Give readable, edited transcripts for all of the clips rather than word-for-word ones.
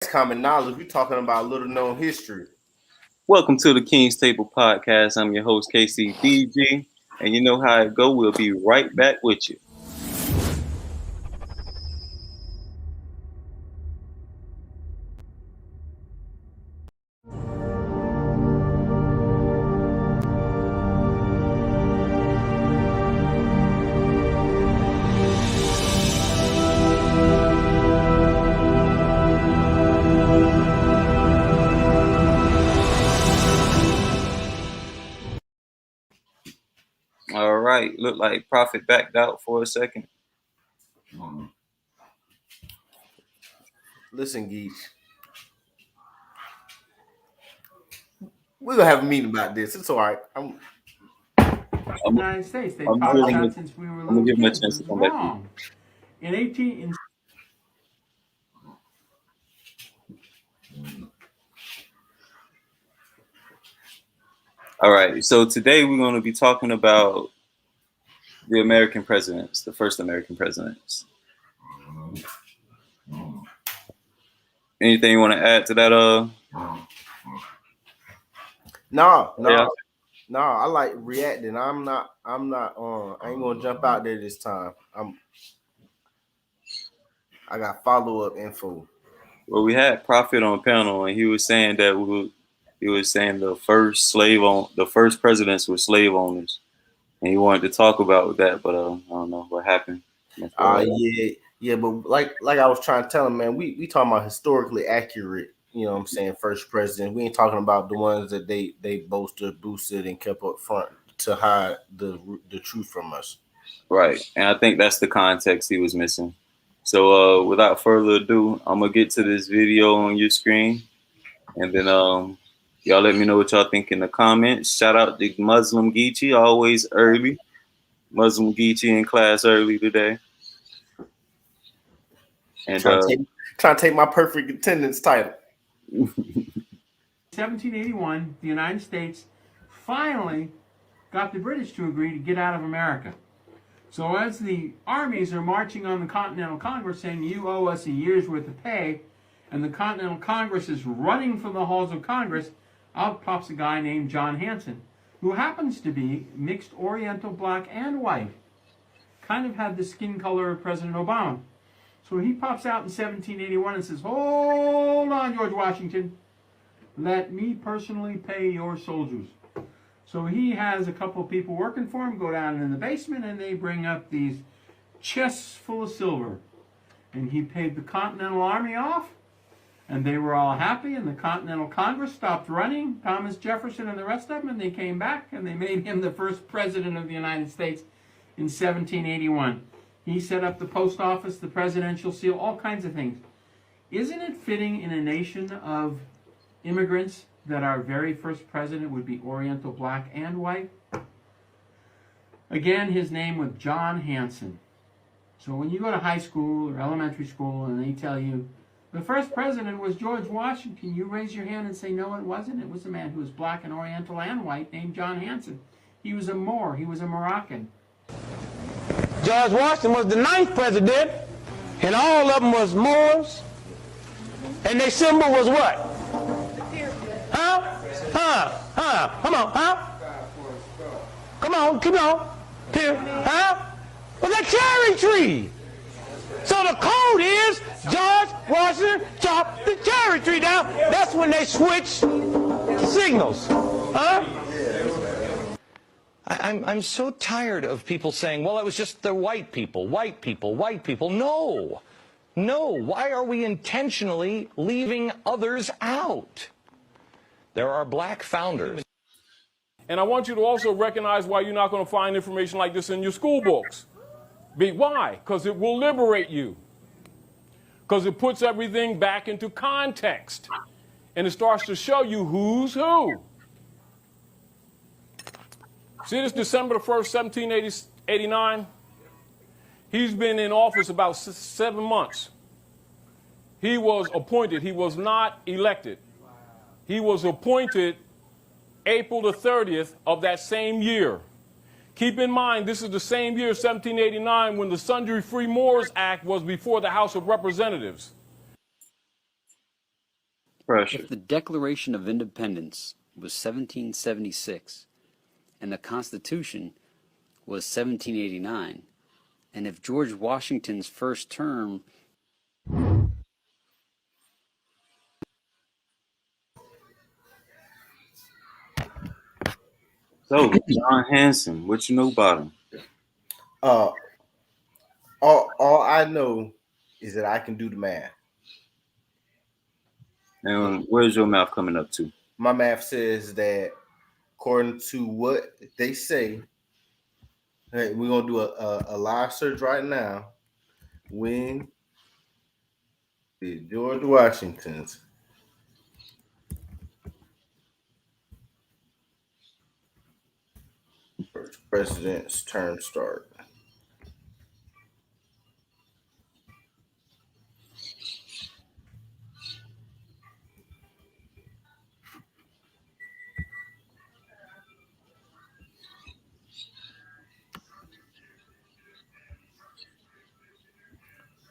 common knowledge. We're talking about little known history. Welcome to the King's Table Podcast. I'm your host, KCDG, and you know how it go. We'll be right back with you. All right, look like Prophet backed out for a second. Listen, Geach. We're gonna have a meeting about this. It's all right. United States. They popped out since we were little kids. This is wrong. All right, so today we're going to be talking about the American presidents, the first American presidents. Anything you want to add to that? No. I like reacting. I ain't gonna jump out there this time. I got follow-up info. Well, we had Prophet on panel, and he was saying that the first presidents were slave owners, and he wanted to talk about that, but I don't know what happened. Yeah, but like I was trying to tell him, man, we talking about historically accurate. You know what I'm saying? First president. We ain't talking about the ones that they boosted, and kept up front to hide the truth from us. Right, and I think that's the context he was missing. So without further ado, I'm gonna get to this video on your screen, and then y'all let me know what y'all think in the comments. Shout out to Muslim Geechee, always early. Muslim Geechee in class early today. And trying to take my perfect attendance title. 1781, the United States finally got the British to agree to get out of America. So as the armies are marching on the Continental Congress saying, you owe us a year's worth of pay, and the Continental Congress is running from the halls of Congress, out pops a guy named John Hanson, who happens to be mixed Oriental, black, and white. Kind of had the skin color of President Obama. So he pops out in 1781 and says, hold on, George Washington. Let me personally pay your soldiers. So he has a couple of people working for him, go down in the basement, and they bring up these chests full of silver. And he paid the Continental Army off, and they were all happy, and the Continental Congress stopped running, Thomas Jefferson and the rest of them, and they came back, and they made him the first president of the United States in 1781. He set up the post office, the presidential seal, all kinds of things. Isn't it fitting in a nation of immigrants that our very first president would be Oriental, black, and white? Again, his name was John Hanson. So when you go to high school or elementary school and they tell you, the first president was George Washington, you raise your hand and say, no, it wasn't. It was a man who was black and Oriental and white named John Hanson. He was a Moor. He was a Moroccan. George Washington was the 9th president, and all of them was Moors, and their symbol was what? Come on, Come on. Here, well, the cherry tree. So the code is George Washington chopped the cherry tree down. That's when they switch signals. I'm so tired of people saying, well, it was just the white people. No. Why are we intentionally leaving others out? There are black founders. And I want you to also recognize why you're not going to find information like this in your school books. Why? Because it will liberate you. Because it puts everything back into context. And it starts to show you who's who. See this December the 1st, 1789? He's been in office about 7 months. He was appointed. He was not elected. He was appointed April the 30th of that same year. Keep in mind, this is the same year, 1789, when the Sundry Free Moors Act was before the House of Representatives. Pressure. If the Declaration of Independence was 1776 and the Constitution was 1789, and if George Washington's first term So, John Hanson, what you know about him? Uh, all I know is that I can do the math. And where's your mouth coming up to? My math says that according to what they say, hey, we're gonna do a live search right now. When did George Washington's first president's term start?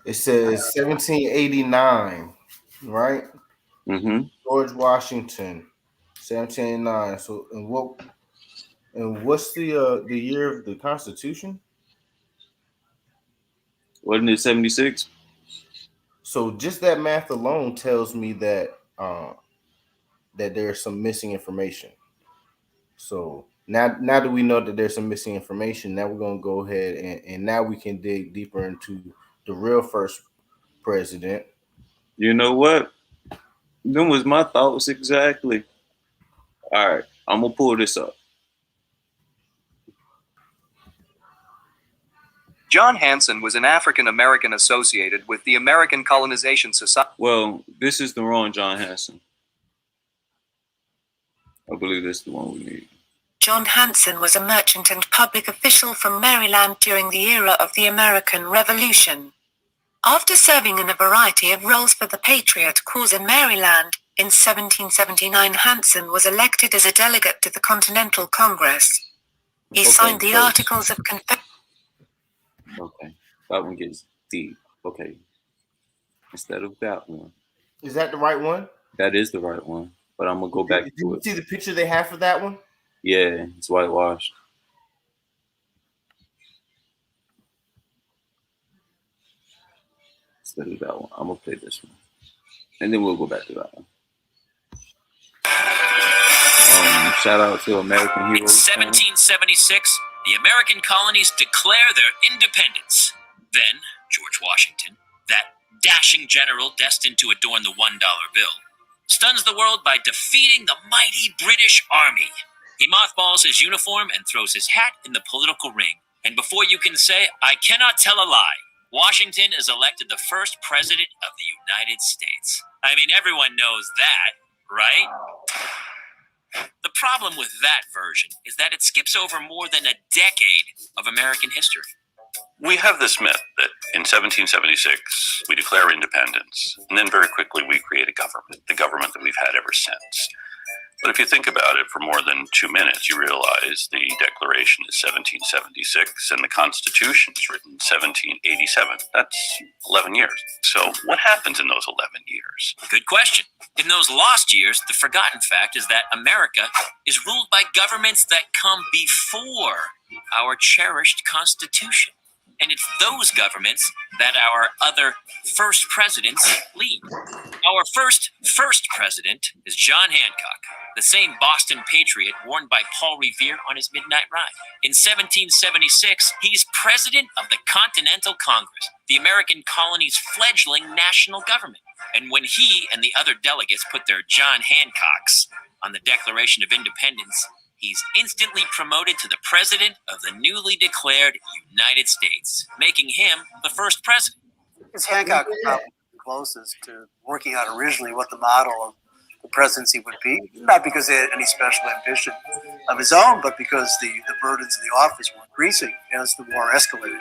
It says 1789, right? Mm-hmm. George Washington, 1789. So, what's the year of the Constitution? Wasn't it 76? So, just that math alone tells me that that there's some missing information. So now that we know that there's some missing information, now we're gonna go ahead and now we can dig deeper into the real first president. You know what? Them was my thoughts exactly. All right, I'm gonna pull this up. John Hanson was an African-American associated with the American Colonization Society. Well, this is the wrong John Hanson. I believe this is the one we need. John Hanson was a merchant and public official from Maryland during the era of the American Revolution. After serving in a variety of roles for the Patriot cause in Maryland, in 1779 Hanson was elected as a delegate to the Continental Congress. He signed the Articles of Confederation. Okay, that one gets deep. Okay, instead of that one. Is that the right one? That is the right one, but I'm gonna go back Did to you it. see the picture they have for that one? Yeah, it's whitewashed. Instead of that one, I'm gonna play this one, and then we'll go back to that one. Shout out to American Heroes. In 1776, the American colonies declare their independence. Then, George Washington, that dashing general destined to adorn the $1 bill, stuns the world by defeating the mighty British Army. He mothballs his uniform and throws his hat in the political ring. And before you can say, I cannot tell a lie, Washington is elected the first president of the United States. I mean, everyone knows that, right? The problem with that version is that it skips over more than a decade of American history. We have this myth that in 1776, we declare independence, and then very quickly we create a government, the government that we've had ever since. But if you think about it for more than 2 minutes, you realize the Declaration is 1776 and the Constitution is written 1787. That's 11 years. So what happens in those 11 years? Good question. In those lost years, the forgotten fact is that America is ruled by governments that come before our cherished Constitution. And it's those governments that our other first presidents lead. Our first president is John Hancock, the same Boston patriot warned by Paul Revere on his midnight ride. In 1776, he's president of the Continental Congress, the American colony's fledgling national government. And when he and the other delegates put their John Hancocks on the Declaration of Independence, he's instantly promoted to the president of the newly declared United States, making him the first president. Because Hancock was probably closest to working out originally what the model of the presidency would be, not because he had any special ambition of his own, but because the burdens of the office were increasing as the war escalated.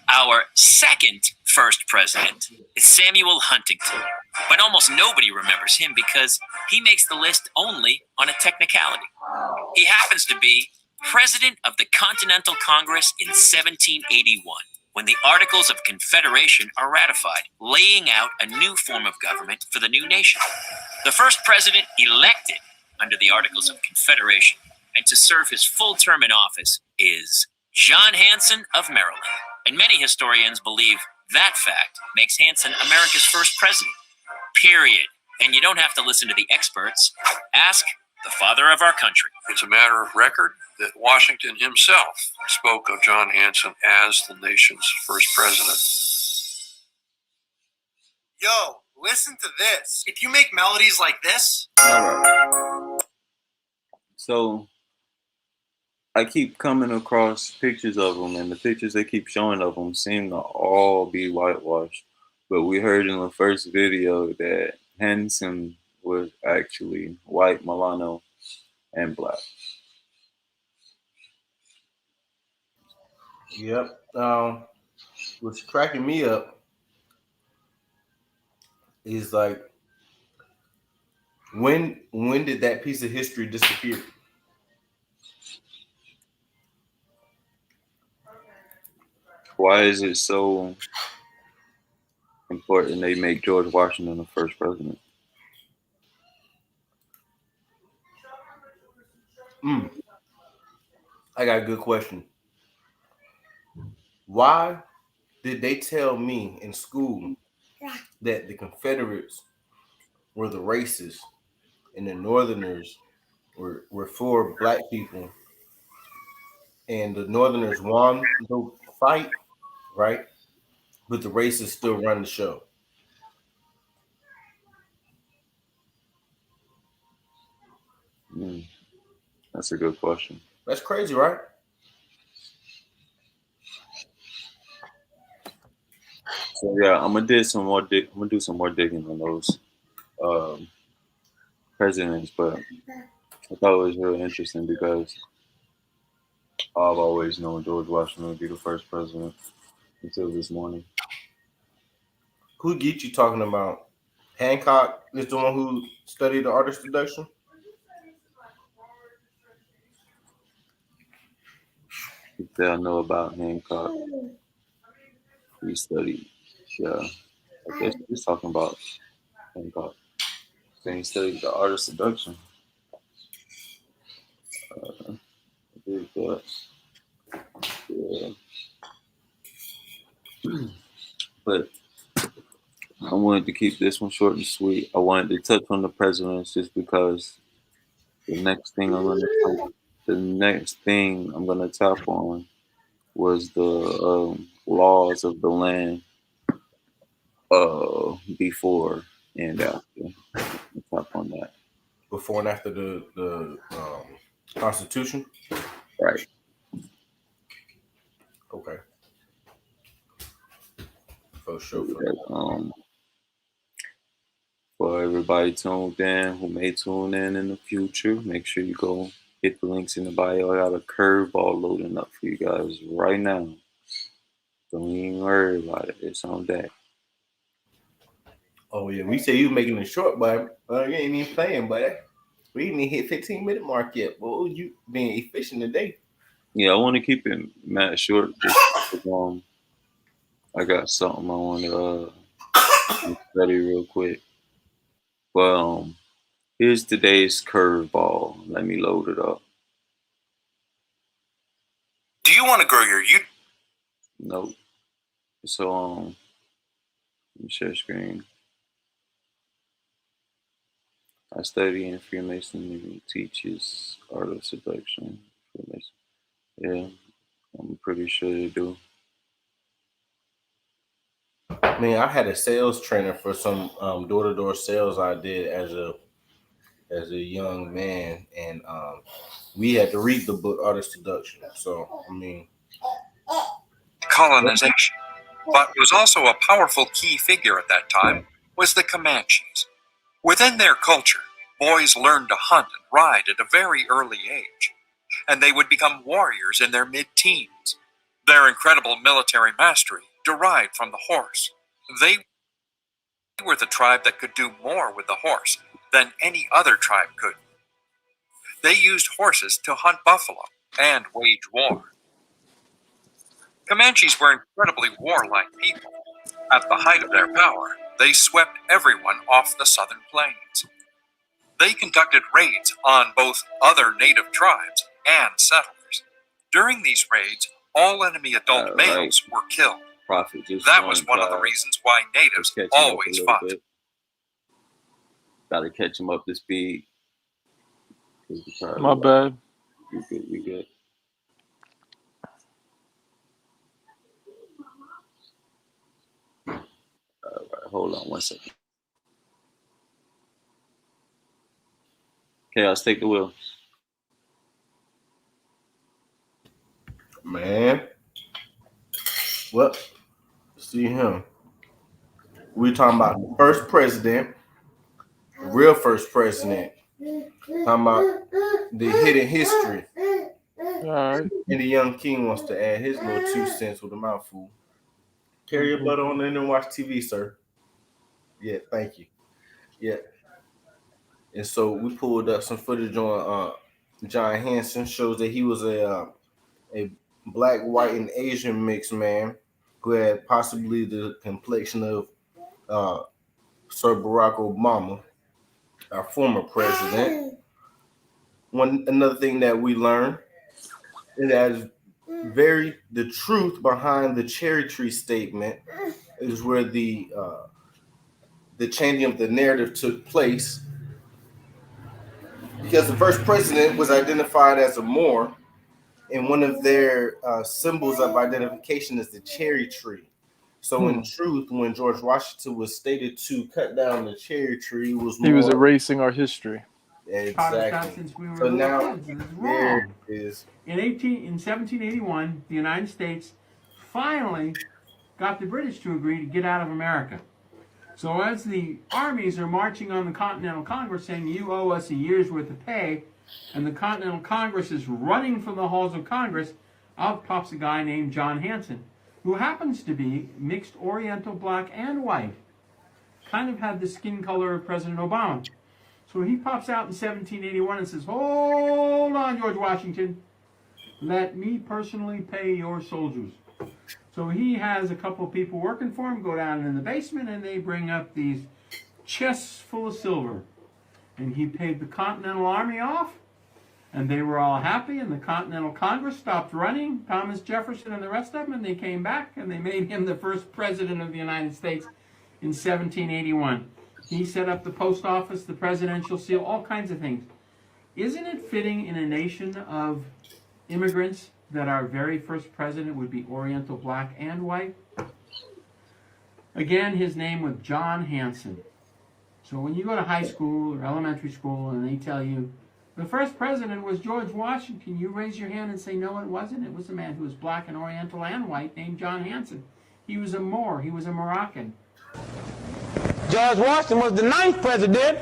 Our second first president is Samuel Huntington, but almost nobody remembers him because he makes the list only on a technicality. He happens to be president of the Continental Congress in 1781, when the Articles of Confederation are ratified, laying out a new form of government for the new nation. The first president elected under the Articles of Confederation and to serve his full term in office is John Hanson of Maryland. And many historians believe that fact makes Hanson America's first president. Period. And you don't have to listen to the experts. Ask the father of our country. It's a matter of record that Washington himself spoke of John Hanson as the nation's first president. Yo, listen to this. If you make melodies like this. All right. So I keep coming across pictures of them, and the pictures they keep showing of them seem to all be whitewashed. But we heard in the first video that Hanson was actually white, mulatto, and black. Yep. What's cracking me up is like, when did that piece of history disappear? Why is it so important they make George Washington the first president? I got a good question. Why did they tell me in school that the Confederates were the racists and the Northerners were for black people, and the Northerners won the fight, right? But the racists still run the show. That's a good question. That's crazy, right? So yeah, I'm gonna do some more digging on those presidents, but I thought it was really interesting because I've always known George Washington would be the first president until this morning. Who get you talking about? Hancock is the one who studied the art of seduction? That I know about Hancock. He studied, yeah. I guess he's talking about Hancock. Then he studied the art of seduction. Yeah. But I wanted to keep this one short and sweet. I wanted to touch on the presidents just because the next thing I'm gonna tap on was the laws of the land before and after. I'll tap on that. Before and after the Constitution? Right. Okay. For sure. For everybody tuned in who may tune in the future, make sure you go hit the links in the bio. I got a curveball loading up for you guys right now. Don't even worry about it. It's on deck. Oh yeah, we say you making it short, but you ain't even playing, but we didn't even hit 15-minute mark yet. Well, you being efficient today. Yeah, I want to keep it mad short. Just I got something I want to study real quick. Well, here's today's curveball. Let me load it up. Do you want to grow your YouTube? Nope. So let me share screen. I study in Freemasonry, teaches art of seduction. Freemason. Yeah, I'm pretty sure they do. Man, I had a sales trainer for some door-to-door sales I did as a young man, and we had to read the book Art of Seduction. So I mean, colonization. But was also a powerful key figure at that time was the Comanches. Within their culture, boys learned to hunt and ride at a very early age, and they would become warriors in their mid-teens. Their incredible military mastery derived from the horse. They were the tribe that could do more with the horse than any other tribe could. They used horses to hunt buffalo and wage war. Comanches were incredibly warlike people. At the height of their power, they swept everyone off the southern plains. They conducted raids on both other native tribes and settlers. During these raids, all enemy adult males were killed. That was one of the reasons why natives always fought. Gotta catch him up to speed. My bad. You good, you good. All right, hold on 1 second. Chaos, take the wheel. Man. Well, see him. We're talking about the first president, the real first president. Talking about the hidden history. All right. And the young king wants to add his little 2 cents with a mouthful. Carry your butt on in and watch TV, sir. Yeah, thank you. Yeah. And so we pulled up some footage on John Hanson. Shows that he was a black, white, and Asian mixed man who had possibly the complexion of Sir Barack Obama, our former president. Another thing that we learned is that the truth behind the cherry tree statement is where the changing of the narrative took place, because the first president was identified as a Moor, and one of their symbols of identification is the cherry tree. So in truth, when George Washington was stated to cut down the cherry tree, he was erasing our history. Exactly. So now there is. In 1781, the United States finally got the British to agree to get out of America. So as the armies are marching on the Continental Congress saying, you owe us a year's worth of pay, and the Continental Congress is running from the halls of Congress, out pops a guy named John Hanson, who happens to be mixed Oriental, black, and white. Kind of had the skin color of President Obama. So he pops out in 1781 and says, hold on, George Washington. Let me personally pay your soldiers. So he has a couple of people working for him go down in the basement, and they bring up these chests full of silver. And he paid the Continental Army off, and they were all happy, and the Continental Congress stopped running, Thomas Jefferson and the rest of them, and they came back, and they made him the first president of the United States in 1781. He set up the post office, the presidential seal, all kinds of things. Isn't it fitting in a nation of immigrants that our very first president would be Oriental, black, and white? Again, his name was John Hanson. So when you go to high school or elementary school and they tell you, the first president was George Washington, you raise your hand and say, no, it wasn't. It was a man who was black and Oriental and white named John Hanson. He was a Moor. He was a Moroccan. George Washington was the 9th president,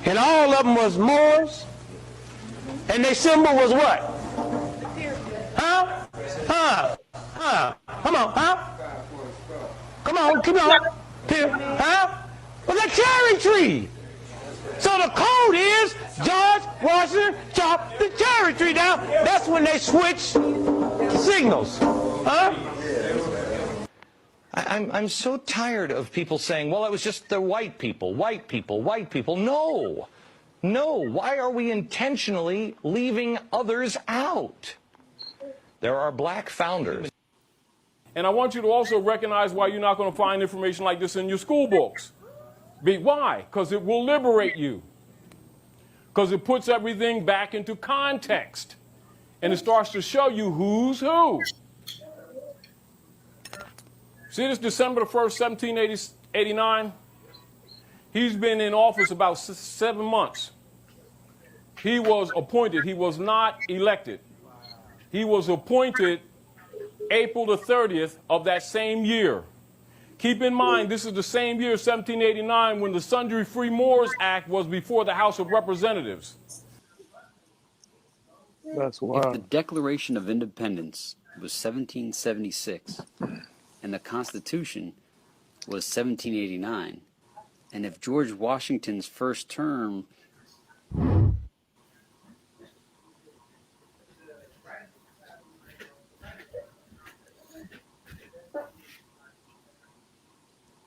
and all of them was Moors, and their symbol was what? Huh? Come on, huh? Come on, keep on. Huh? Well, the cherry tree. So the code is George Washington chopped the cherry tree down. That's when they switched signals. Huh? I'm so tired of people saying, well, it was just the white people, white people, white people. No. No. Why are we intentionally leaving others out? There are black founders. And I want you to also recognize why you're not going to find information like this in your school books. Why? Because it will liberate you. Because it puts everything back into context. And it starts to show you who's who. See this December 1st, 1789? He's been in office about 7 months. He was appointed. He was not elected. He was appointed April the 30th of that same year. Keep in mind, this is the same year, 1789, when the Sundry Free Moors Act was before the House of Representatives. That's wild. If the Declaration of Independence was 1776, and the Constitution was 1789, and if George Washington's first term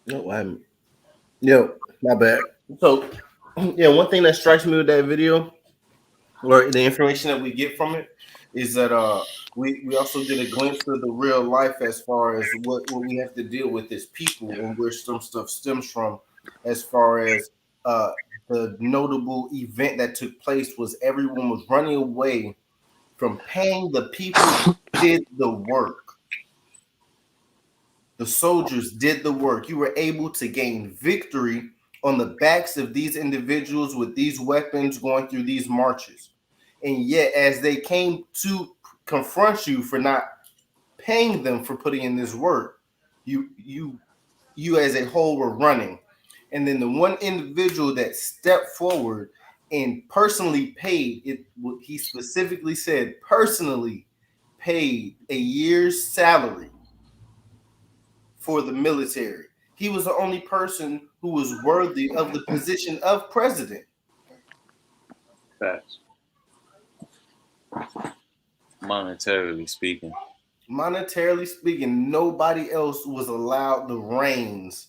No, I'm. Yo, my bad. So, yeah, one thing that strikes me with that video, or the information that we get from it, is that we also get a glimpse of the real life as far as what we have to deal with as people and where some stuff stems from, as far as uh the notable event that took place was everyone was running away from paying the people who did the work. The soldiers did the work. You were able to gain victory on the backs of these individuals with these weapons going through these marches. And yet, as they came to confront you for not paying them for putting in this work, you as a whole were running. And then the one individual that stepped forward and personally paid it, he specifically said personally paid a year's salary for the military. He was the only person who was worthy of the position of president. Facts. Monetarily speaking. Monetarily speaking, nobody else was allowed the reins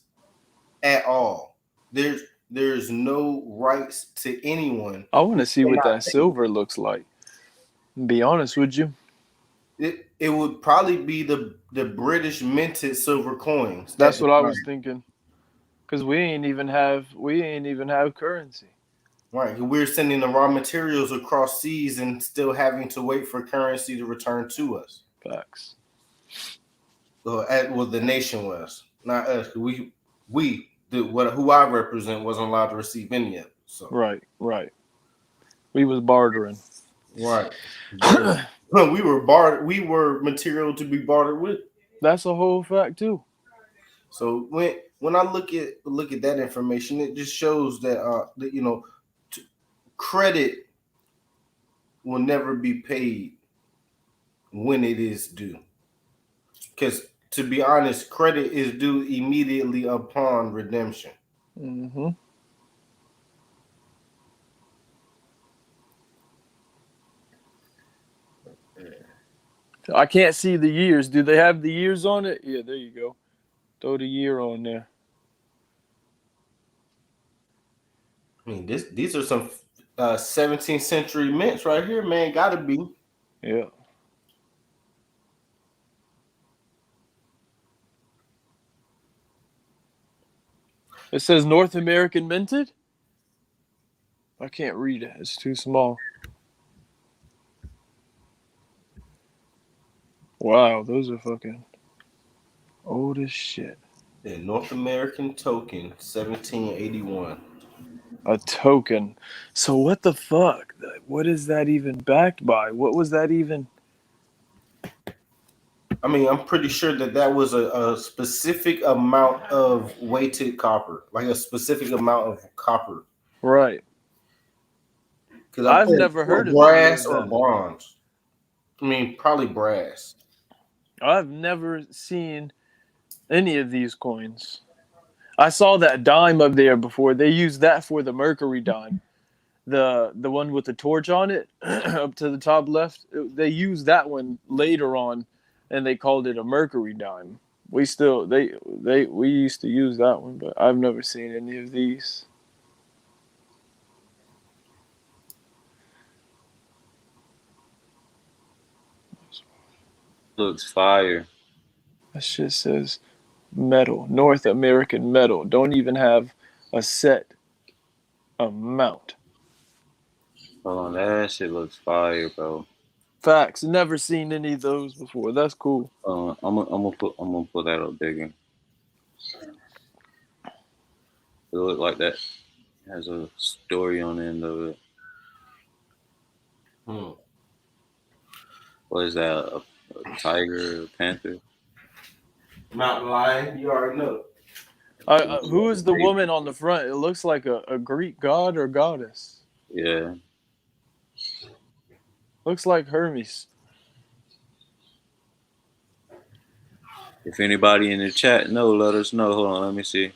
at all. There's no rights to anyone. I want to see what that silver looks like. Be honest with you. It would probably be the British minted silver coins. That's what I was thinking. Because we ain't even have currency. Right. We're sending the raw materials across seas and still having to wait for currency to return to us. Facts. Well, the nation was not us. Who I represent wasn't allowed to receive any of it. So right. We was bartering. Right. we were bartered. We were material to be bartered with. That's a whole fact too. So when I look at that information, it just shows that credit will never be paid when it is due. Because to be honest, credit is due immediately upon redemption. Mm-hmm. I can't see the years. Do they have the years on it? Yeah, there you go. Throw the year on there. I mean, these are some 17th century mints right here, man. Gotta be. Yeah. It says North American minted? I can't read it. It's too small. Wow, those are fucking old as shit. Yeah, North American token, 1781. A token. So what the fuck? What is that even backed by? What was that even? I mean, I'm pretty sure that was a specific amount of weighted copper, like a specific amount of copper. Right. Because I've never heard of brass or bronze. I mean, probably brass. I've never seen any of these coins. I saw that dime up there before. They used that for the Mercury dime. The one with the torch on it up to the top left. They used that one later on and they called it a Mercury dime. We used to use that one, but I've never seen any of these. Looks fire. That shit says metal, North American metal. Don't even have a set amount. Hold on, that shit looks fire, bro. Facts. Never seen any of those before. That's cool. I'm gonna put that up bigger. It look like that has a story on the end of it. What is that? A tiger, a panther? Mountain lion. You already know. Who is the woman on the front? It looks like a Greek god or goddess. Yeah. Looks like Hermes. If anybody in the chat know, let us know. Hold on, let me see.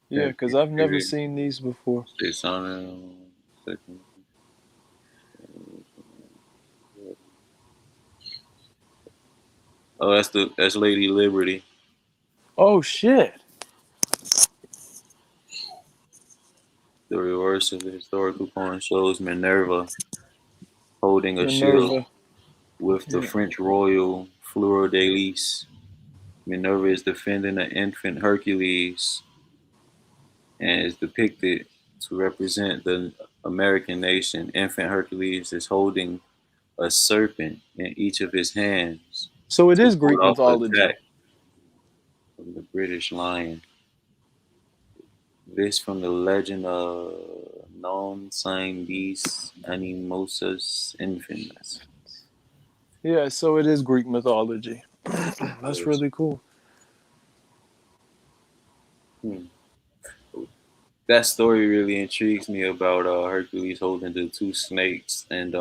Yeah, because I've never seen these before. It's on second. Oh, that's Lady Liberty. Oh shit! The reverse of the historical coin shows Minerva holding a shield Minerva. with the Yeah. French royal fleur de lis. Minerva is defending the infant Hercules and is depicted to represent the American nation. Infant Hercules is holding a serpent in each of his hands So it to is ward Greek off the mythology. attack from the British lion. This from the legend of Non Sang Bis Animosus Infans. Yeah, so it is Greek mythology. That's really cool. Hmm. That story really intrigues me about Hercules holding the two snakes and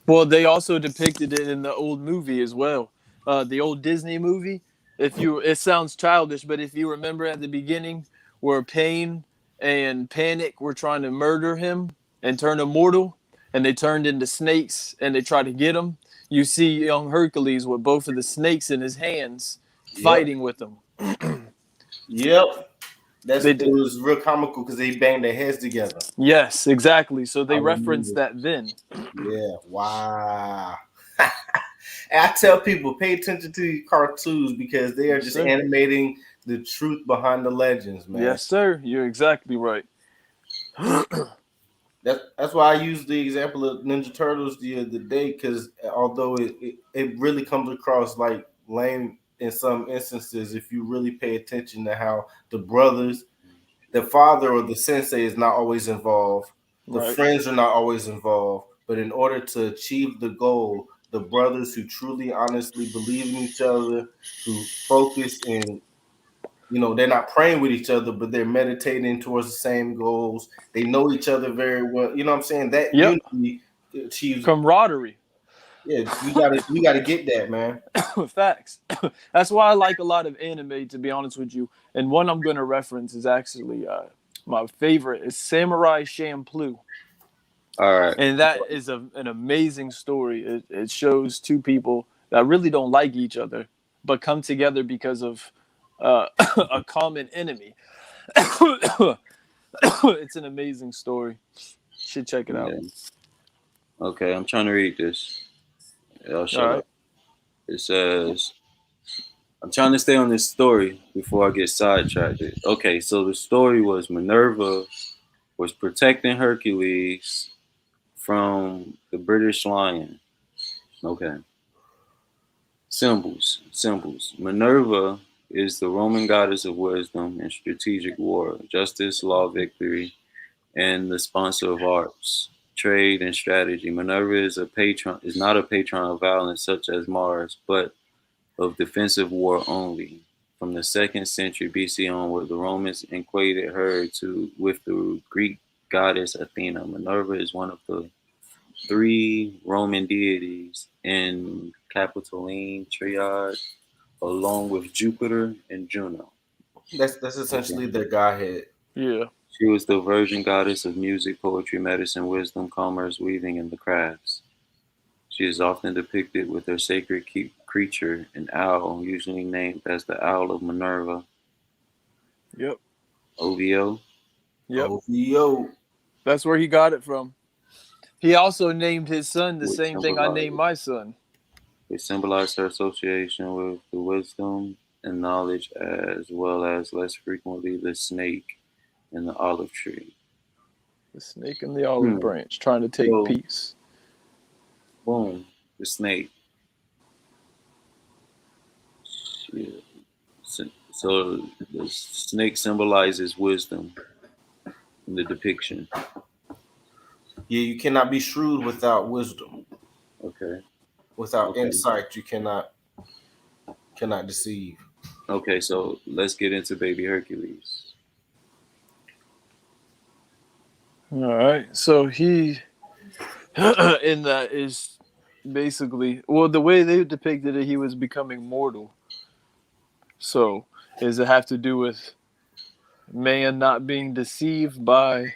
Well, they also depicted it in the old movie as well. The old Disney movie. It sounds childish, but if you remember at the beginning where Pain and Panic were trying to murder him and turn him mortal, and they turned into snakes and they tried to get him, you see young Hercules with both of the snakes in his hands Yep. fighting with them. Yep. They It did. was real comical because they banged their heads together. Yes, exactly. So I they referenced remember. that then. Yeah. Wow. And I tell people, pay attention to these cartoons because they are Yes, just sir. animating the truth behind the legends, man. Yes, sir. You're exactly right. That's why I use the example of Ninja Turtles the other day because although it really comes across like lame in some instances, if you really pay attention to how the brothers, the father or the sensei is not always involved, the Right. friends are not always involved, but in order to achieve the goal, the brothers who truly honestly believe in each other, who focus and they're not praying with each other, but they're meditating towards the same goals. They know each other very well. You know what I'm saying? That Yep. unity achieves. Camaraderie. Yeah, we gotta get that, man. Facts. That's why I like a lot of anime, to be honest with you. And one I'm going to reference is actually my favorite is Samurai Champloo. all right. And that is an amazing story. It shows two people that really don't like each other, but come together because of a common enemy. It's an amazing story. Should check it out. Yeah. Okay, I'm trying to read this. I'll All shut right. up. It says, I'm trying to stay on this story before I get sidetracked. Okay, so the story was Minerva was protecting Hercules from the British lion. Okay. Symbols. Minerva is the Roman goddess of wisdom and strategic war, justice, law, victory, and the sponsor of arts, trade, and strategy. Minerva is not a patron of violence such as Mars, but of defensive war only. From the 2nd century BC onward, the Romans equated her with the Greek goddess Athena. Minerva is one of the 3 Roman deities in Capitoline triad, along with Jupiter and Juno. That's Okay. essentially their godhead. Yeah. She was the virgin goddess of music, poetry, medicine, wisdom, commerce, weaving, and the crafts. She is often depicted with her sacred creature, an owl, usually named as the Owl of Minerva, Yep. OVO. Yep. OVO. That's where he got it from. He also named his son the which same thing I named symbolizes my son. which symbolized her association with the wisdom and knowledge, as well as less frequently the snake and the olive tree. The snake and the olive Hmm. branch trying to take So, peace. boom, the snake. Yeah. So the snake symbolizes wisdom in the depiction. Yeah, you cannot be shrewd without wisdom. Okay. Without Okay. insight, you cannot deceive. Okay. So let's get into baby Hercules. All right. So he in that is basically the way they depicted it, he was becoming mortal. So does it have to do with man not being deceived by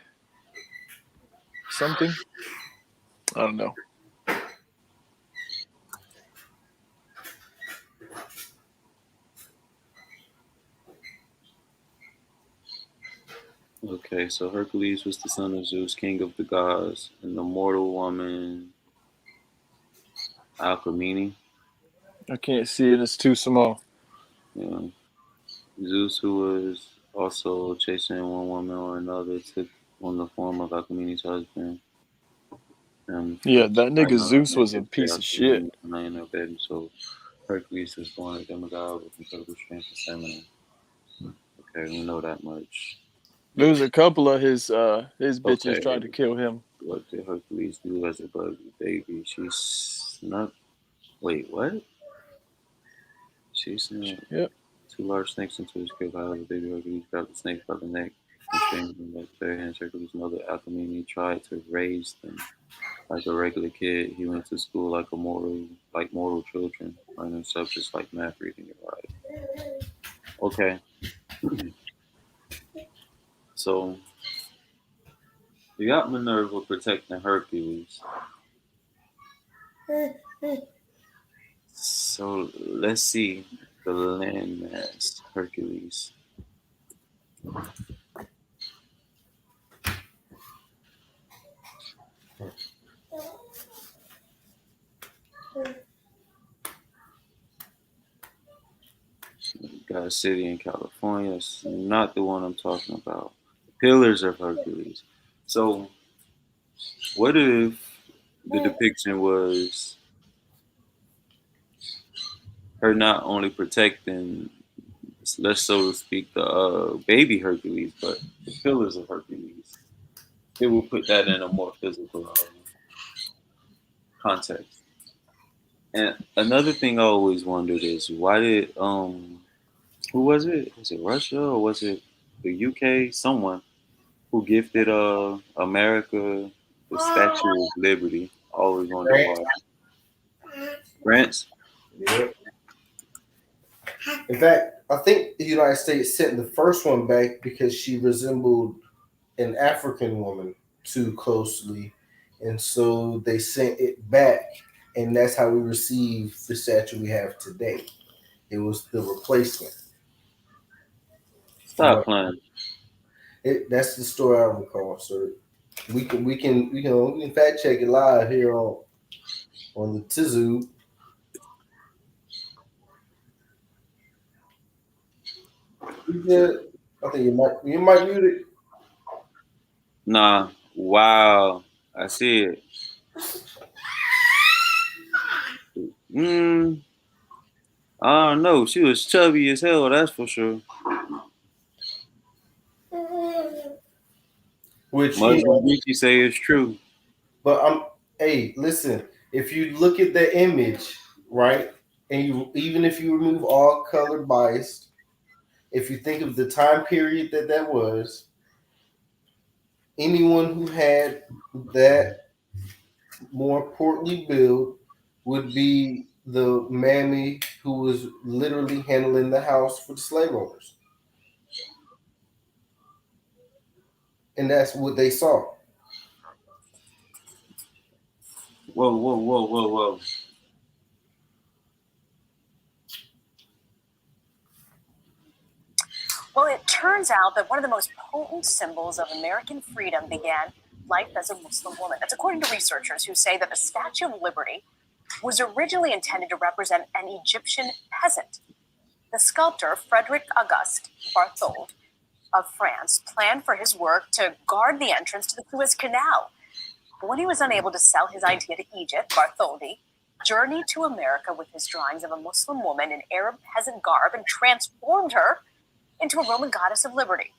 something? I don't know. Okay, so Hercules was the son of Zeus, king of the gods, and the mortal woman, Alcmene. I can't see it. It's too small. Yeah. Zeus, who was also chasing one woman or another, took on the form of Alcmene's husband. Yeah, that I nigga know Zeus was a naked piece of shit. Alcmene laying in bed, so Hercules was born a demigod with incredible strength and stamina. Okay, we know that much. There was a couple of his bitches Okay, tried to kill him. what did Hercules do as a baby? She snuck. Wait, what? She snuck Yep. two large snakes into his crib. However, baby Hercules grabbed the snake by the neck and strained them with bare hands. Hercules' mother Alcmene tried to raise them like a regular kid. He went to school like mortal children, learning subjects like math, reading, and writing. Okay, so you got Minerva protecting Hercules. So let's see the landmass Hercules. Got a city in California. It's not the one I'm talking about. Pillars of Hercules. So what if the depiction was her not only protecting, let's so to speak, the baby Hercules, but the pillars of Hercules? It will put that in a more physical context. And another thing I always wondered is why did who was it? Was it Russia or was it the UK? Someone who gifted America the Statue of Liberty. I always wonder Right? why. France? Yeah. In fact, I think the United States sent the first one back because she resembled an African woman too closely, and so they sent it back, and that's how we received the statue we have today. It was the replacement. From Stop what playing. that's the story I recall, sir. We can fact check it live here on the Tizoo. You good? I think you might mute it. Nah. Wow. I see it. I don't know. She was chubby as hell, that's for sure. Which Muslim Gucci say it's true. but hey, listen, if you look at the image, right, and you even if you remove all color bias, if you think of the time period that was, anyone who had that more portly build would be the mammy who was literally handling the house for the slave owners. And that's what they saw. Whoa, whoa, whoa, whoa, whoa. Well, it turns out that one of the most potent symbols of American freedom began life as a Muslim woman. That's according to researchers who say that the Statue of Liberty was originally intended to represent an Egyptian peasant. The sculptor, Frederic Auguste Barthold of France, planned for his work to guard the entrance to the Suez Canal. But when he was unable to sell his idea to Egypt, Bartholdi journeyed to America with his drawings of a Muslim woman in Arab peasant garb and transformed her into a Roman goddess of liberty.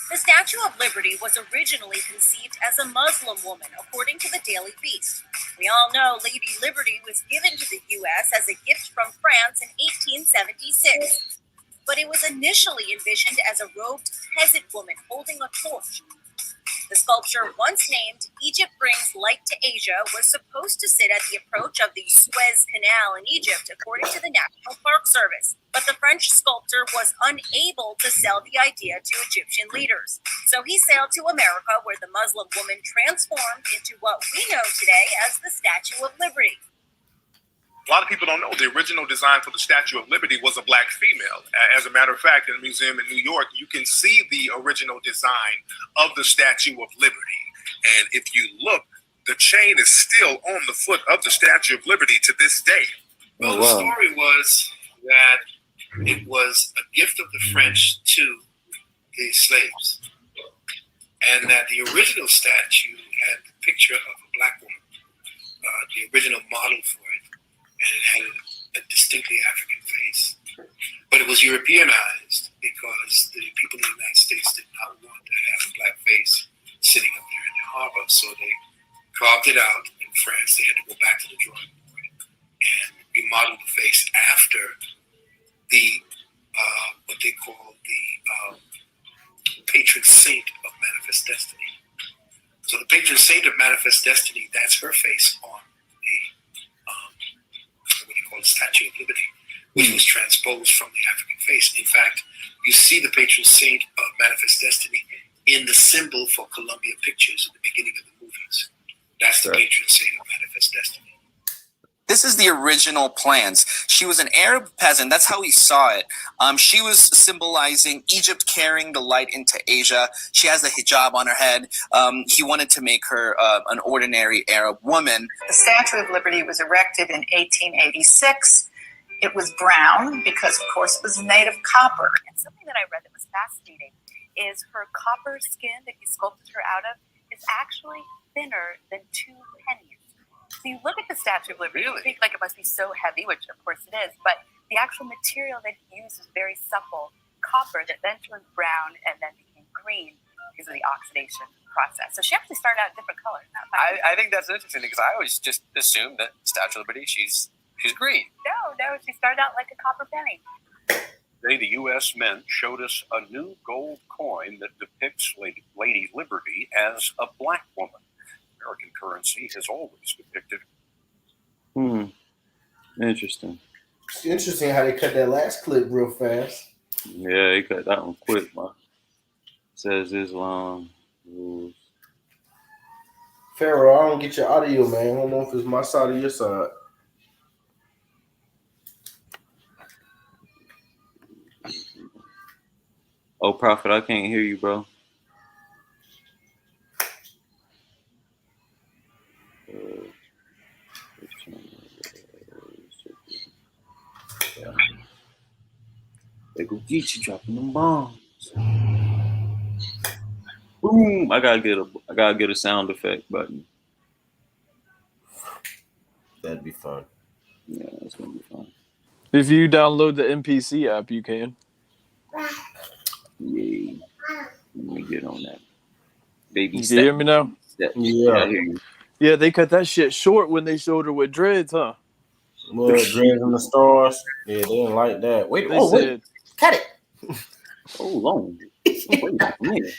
The Statue of Liberty was originally conceived as a Muslim woman, according to the Daily Beast. We all know Lady Liberty was given to the U.S. as a gift from France in 1876, but it was initially envisioned as a robed peasant woman holding a torch. The sculpture, once named Egypt Brings Light to Asia, was supposed to sit at the approach of the Suez Canal in Egypt, according to the National Park Service. But the French sculptor was unable to sell the idea to Egyptian leaders. So he sailed to America, where the Muslim woman transformed into what we know today as the Statue of Liberty. A lot of people don't know the original design for the Statue of Liberty was a black female. As a matter of fact, in a museum in New York, you can see the original design of the Statue of Liberty. And if you look, the chain is still on the foot of the Statue of Liberty to this day. Well, the story was that it was a gift of the French to the slaves, and that the original statue had the picture of a black woman, the original model for it, and it had a distinctly African face. But it was Europeanized because the people in the United States did not want to have a black face sitting up there in the harbor, so they carved it out. In France, they had to go back to the drawing board and remodel the face after the what they call the patron saint of manifest destiny. So the patron saint of manifest destiny, that's her face on the what they call the Statue of Liberty, which was transposed from the African face. In fact, you see the patron saint of manifest destiny in the symbol for Columbia Pictures at the beginning of the movies. That's the patron saint of manifest destiny. This is the original plans. She was an Arab peasant. That's how he saw it. She was symbolizing Egypt carrying the light into Asia. She has the hijab on her head. He wanted to make her an ordinary Arab woman. The Statue of Liberty was erected in 1886. It was brown because, of course, it was made of copper. And something that I read that was fascinating is her copper skin that he sculpted her out of is actually thinner than 2 pennies. So you look at the Statue of Liberty, you think like it must be so heavy, which of course it is, but the actual material that he used was very supple copper that then turned brown and then became green because of the oxidation process. So she actually started out in different colors. I think that's interesting because I always just assumed that Statue of Liberty, she's green. No, she started out like a copper penny. Today, the U.S. Mint showed us a new gold coin that depicts Lady Liberty as a black woman. American currency has always depicted. Interesting. It's interesting how they cut that last clip real fast. Yeah, they cut that one quick, man. Says Islam rules. Pharaoh, I don't get your audio, man. I don't know if it's my side or your side. Oh, Prophet, I can't hear you, bro. They go get you dropping them bombs. Boom! I gotta get a sound effect button. That'd be fun. Yeah, that's gonna be fun. If you download the MPC app, you can. Yeah. Let me get on that. Baby, you can hear me now? Yeah, I hear you. Yeah, they cut that shit short when they showed her with dreads, huh? Well, dreads and the stars. Yeah, they didn't like that. Wait, wait. Cut it. Hold on. Wait a minute.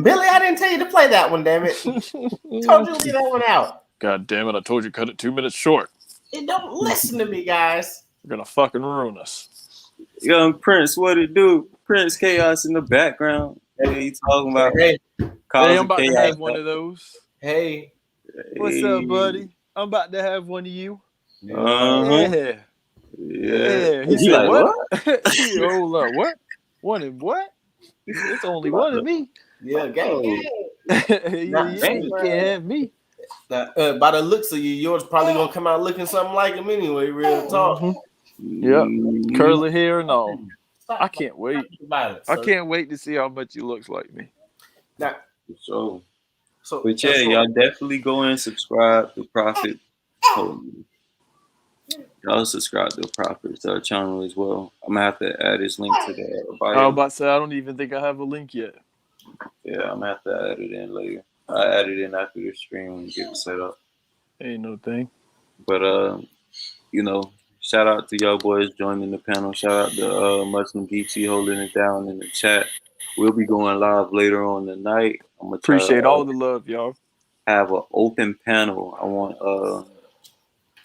Billy, I didn't tell you to play that one, damn it. Told you to leave that one out. God damn it, I told you cut it 2 minutes short. Hey, don't listen to me, guys. You're gonna fucking ruin us. Young Prince, what it do? Prince Chaos in the background. Hey, you talking about? Hey, I'm about to have one of those. Hey. What's up, buddy? I'm about to have one of you. Uh-huh. Yeah. He said, like, what? Hold up, what? One of what? It's only one of me. Yeah, gang. You can't have me. Now, by the looks of you, yours probably gonna come out looking something like him anyway. Real talk. Yep, curly hair and all. I can't wait. I can't wait to see how much he looks like me. Now, but yeah, y'all definitely go and subscribe to Prophet. Y'all subscribe to Prophet's channel as well. I'm gonna have to add his link to the bio. I was about to say I don't even think I have a link yet. Yeah, I'm gonna have to add it in later. I add it in after the stream and get it set up. Ain't no thing. But shout out to y'all boys joining the panel. Shout out to Muslim Geechi holding it down in the chat. We'll be going live later on tonight. I'm gonna appreciate all the love, y'all. Have an open panel.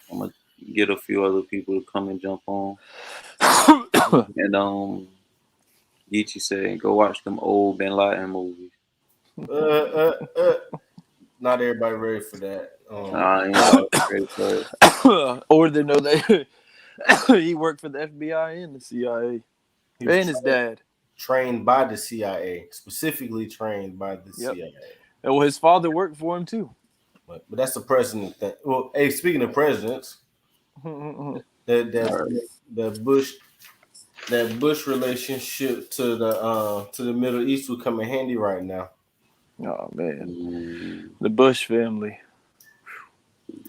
I'm gonna get a few other people to come and jump on. And Geechi said, go watch them old Bin Laden movies. Not everybody ready for that. Or they know that he worked for the FBI and the CIA, and his dad. Trained by the CIA, specifically trained by the CIA. And well, his father worked for him too. But that's the president thing. Well, hey, speaking of presidents, that Bush relationship to the Middle East will come in handy right now. Oh man, the Bush family.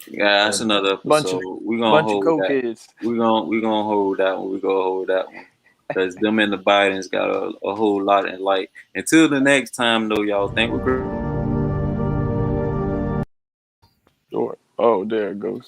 Yeah, that's another episode. We're gonna hold that. We're gonna hold that one. We're gonna hold that one. Because them and the Bidens got a whole lot in light. Until the next time though, y'all think we're Oh, there it goes.